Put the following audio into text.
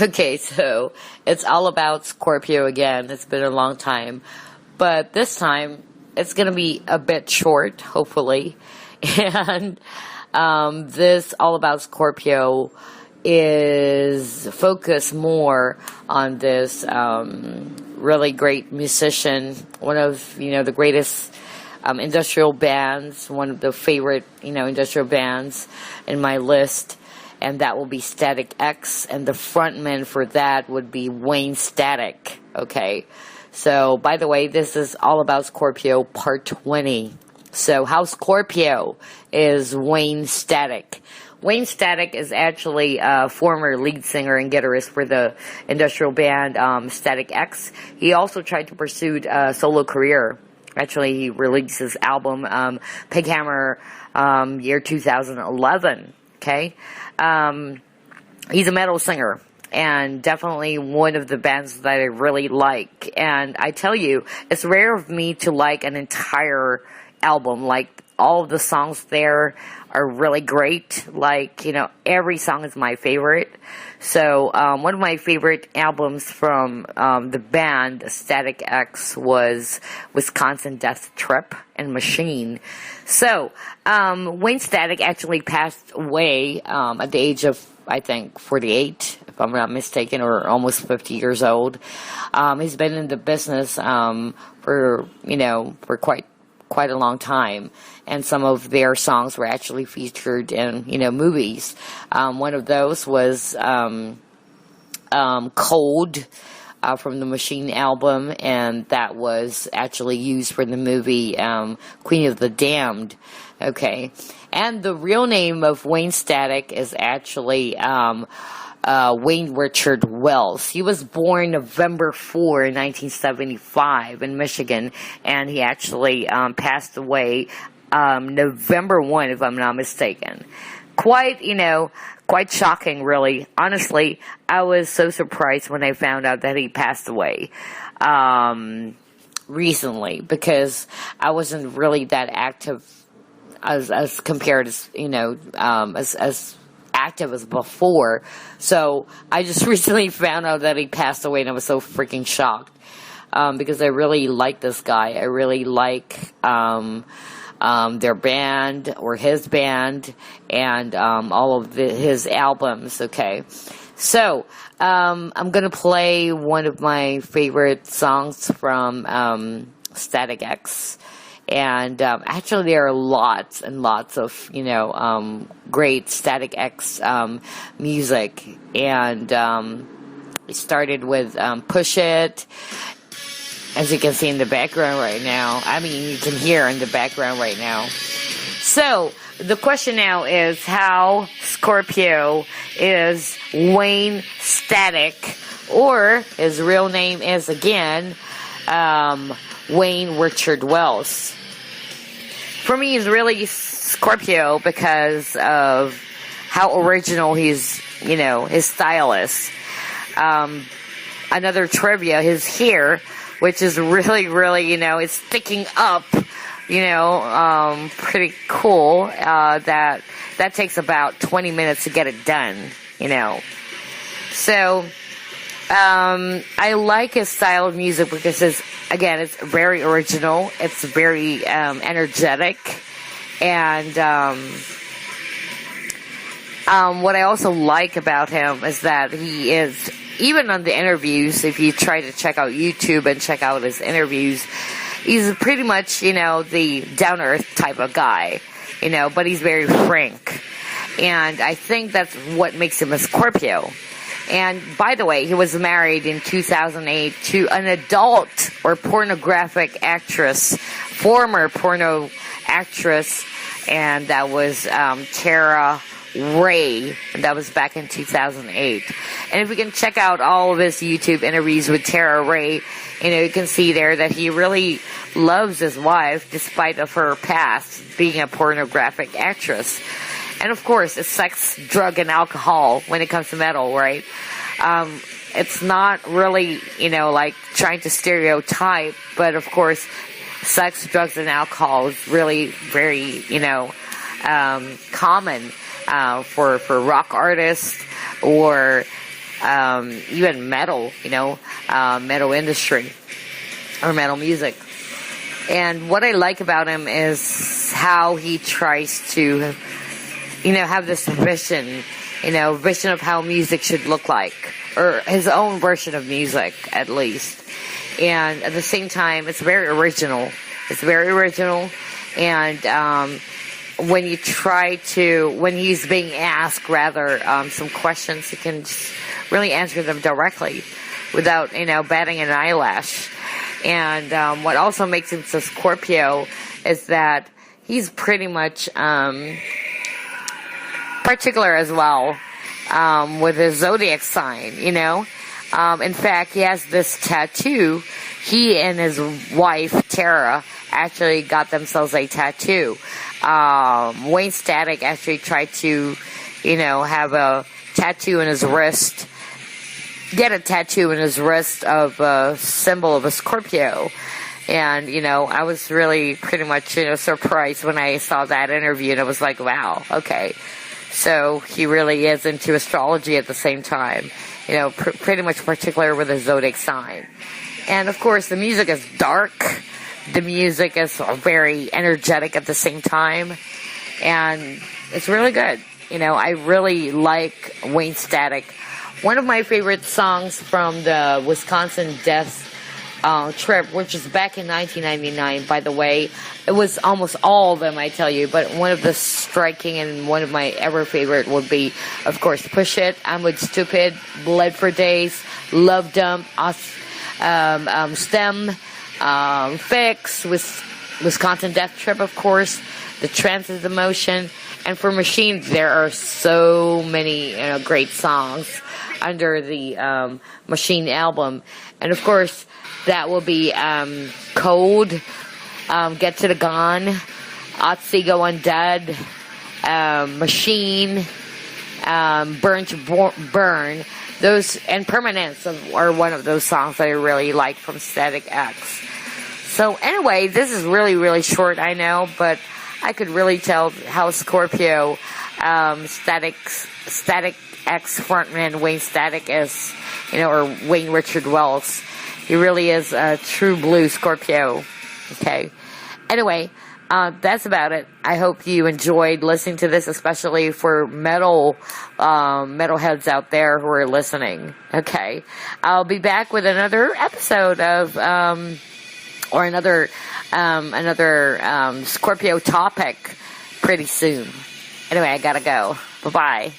Okay, so it's all about Scorpio again. It's been a long time. But this time, it's going to be a bit short, hopefully. And this All About Scorpio is focused more on this really great musician, one of, the greatest industrial bands, one of the favorite, industrial bands in my list. And that will be Static X, and the frontman for that would be Wayne Static. Okay, so by the way, this is All About Scorpio Part 20. So how Scorpio is Wayne Static. Wayne Static is actually a former lead singer and guitarist for the industrial band Static X. He also tried to pursue a solo career. Actually, he released his album Pig Hammer year 2011. Okay, he's a metal singer, and definitely one of the bands that I really like. And I tell you, it's rare of me to like an entire album. Like, all of the songs there are really great. Like, every song is my favorite. So, one of my favorite albums from the band Static X was Wisconsin Death Trip and Machine. So, Wayne Static actually passed away at the age of, I think, 48, if I'm not mistaken, or almost 50 years old. He's been in the business for quite a long time, and some of their songs were actually featured in movies. One of those was Cold from the Machine album, and that was actually used for the movie Queen of the Damned. Okay, and the real name of Wayne Static is actually Wayne Richard Wells. He was born November 4, 1975 in Michigan, and he actually passed away November 1, if I'm not mistaken. Quite shocking, really. Honestly, I was so surprised when I found out that he passed away recently, because I wasn't really that active as compared as as active as before. So I just recently found out that he passed away, and I was so freaking shocked, because I really like this guy. I really like their band, or his band, and all of his albums. Okay, so I'm gonna play one of my favorite songs from Static X. And actually, there are lots and lots of great Static X music, and it started with Push It, as you can see in the background right now. I mean, you can hear in the background right now. So the question now is, how Scorpio is Wayne Static, or his real name is again Wayne Richard Wells. For me, he's really Scorpio because of how original his style is. Another trivia, his hair, which is really, really, it's sticking up, pretty cool. That takes about 20 minutes to get it done, So, I like his style of music because it's very original. It's very energetic, and what I also like about him is that he is, even on the interviews, if you try to check out YouTube and check out his interviews, he's pretty much the down to earth type of guy, but he's very frank, and I think that's what makes him a Scorpio. And by the way, he was married in 2008 to an adult or pornographic actress, former porno actress, and that was Tara Ray, and that was back in 2008. And if you can check out all of his YouTube interviews with Tara Ray, you can see there that he really loves his wife despite of her past being a pornographic actress. And of course, it's sex, drug, and alcohol when it comes to metal, right? It's not really, like trying to stereotype, but of course, sex, drugs, and alcohol is really very, common for rock artists or even metal, metal industry or metal music. And what I like about him is how he tries to, have this vision, vision of how music should look like, or his own version of music, at least. And at the same time, it's very original. And when he's being asked, some questions, he can just really answer them directly without, batting an eyelash. And what also makes him so Scorpio is that he's pretty much particular as well with his zodiac sign, In fact, he has this tattoo. He and his wife, Tara, actually got themselves a tattoo. Wayne Static actually tried to, have a tattoo in his wrist, get a tattoo in his wrist of a symbol of a Scorpio. And, I was really pretty much, surprised when I saw that interview, and I was like, wow, okay. So he really is into astrology at the same time, pretty much particular with his zodiac sign. And of course, the music is dark. The music is very energetic at the same time. And it's really good. I really like Wayne Static. One of my favorite songs from the Wisconsin Death trip, which is back in 1999, by the way. It was almost all of them, I tell you, but one of the striking and one of my ever favorite would be, of course, Push It, I'm With Stupid, Bled for Days, Love Dump, STEM, Fix, Wisconsin Death Trip, of course, The Transit Emotion, and for Machine, there are so many great songs under the Machine album. And of course, that will be Cold, Get to the Gone, Otzi Go Undead, Machine, Burn to Burn. Those, and Permanence are one of those songs that I really like from Static X. So anyway, this is really, really short, I know, but I could really tell how Scorpio, Static X frontman Wayne Static is, or Wayne Richard Wells. He really is a true blue Scorpio. Okay. Anyway, that's about it. I hope you enjoyed listening to this, especially for metalheads out there who are listening. Okay. I'll be back with another episode of, or another Scorpio topic pretty soon. Anyway, I gotta go. Bye-bye.